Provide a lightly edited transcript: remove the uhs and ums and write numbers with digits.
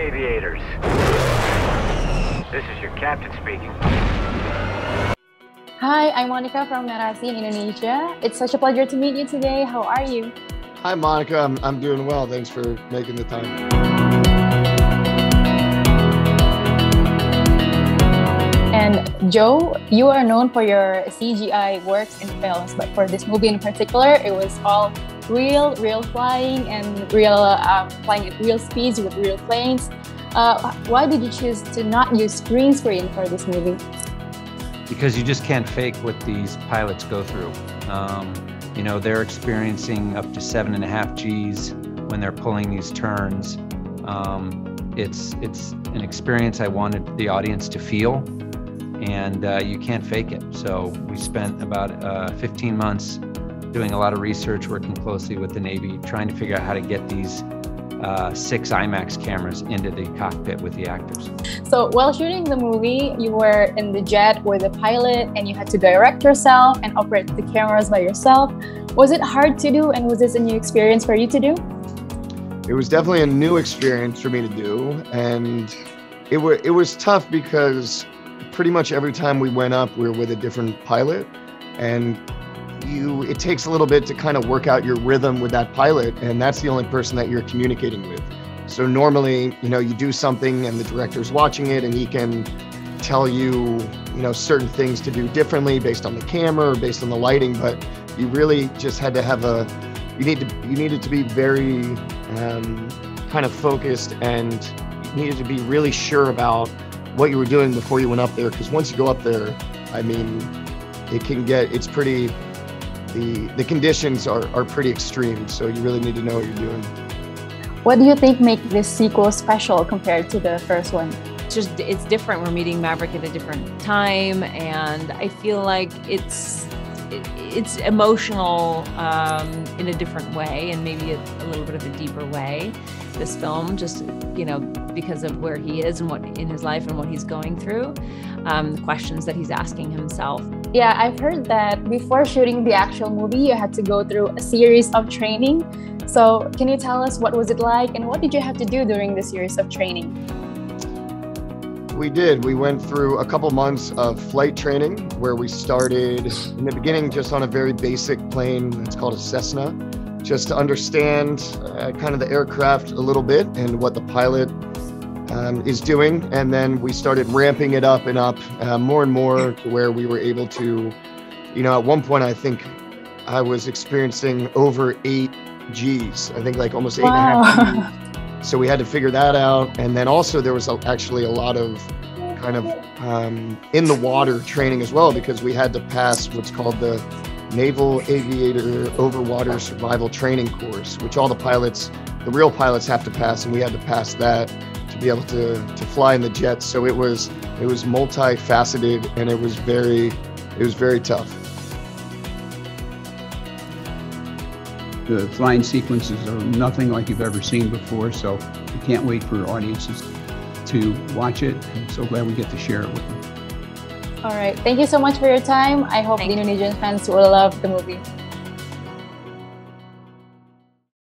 aviators. This is your captain speaking. Hi, I'm Monica from Narasi in Indonesia. It's such a pleasure to meet you today. How are you? Hi, Monica. I'm doing well. Thanks for making the time. And Joe, you are known for your CGI works in films, but for this movie in particular, it was all real flying and flying at real speeds with real planes. Why did you choose to not use green screen for this movie? Because you just can't fake what these pilots go through. You know, they're experiencing up to 7.5 Gs when they're pulling these turns. It's an experience I wanted the audience to feel, and you can't fake it. So we spent about 15 months doing a lot of research, working closely with the Navy, trying to figure out how to get these 6 IMAX cameras into the cockpit with the actors. So while shooting the movie, you were in the jet with the pilot and you had to direct yourself and operate the cameras by yourself. Was it hard to do, and was this a new experience for you to do? It was definitely a new experience for me to do, and it was tough because pretty much every time we went up, we were with a different pilot, and it takes a little bit to kind of work out your rhythm with that pilot, and that's the only person that you're communicating with. So normally, you know, you do something and the director's watching it and he can tell you, you know, certain things to do differently based on the camera or based on the lighting, but you really just had to have you needed to be very kind of focused, and you needed to be really sure about what you were doing before you went up there, because once you go up there, I mean, the conditions are pretty extreme, so you really need to know what you're doing. What do you think makes this sequel special compared to the first one? It's different. We're meeting Maverick at a different time, and I feel like it's emotional in a different way, and maybe a little bit of a deeper way. This film, just, you know, because of where he is and what in his life and what he's going through, the questions that he's asking himself. Yeah, I've heard that before shooting the actual movie, you had to go through a series of training. So can you tell us what was it like, and what did you have to do during the series of training? We did. We went through a couple months of flight training where we started in the beginning just on a very basic plane. It's called a Cessna, just to understand kind of the aircraft a little bit and what the pilot is doing. And then we started ramping it up and up more and more to where we were able to, you know, at one point I think I was experiencing over 8 Gs. I think like almost 8.5 Gs. So we had to figure that out. And then also there was actually a lot of kind of in the water training as well, because we had to pass what's called the Naval Aviator Overwater Survival Training Course, which all the real pilots have to pass, and we had to pass that to be able to fly in the jets. So it was multifaceted, and it was very tough. The flying sequences are nothing like you've ever seen before, so we can't wait for audiences to watch it. I'm so glad we get to share it with them. All right. Thank you so much for your time. I hope the Indonesian fans will love the movie.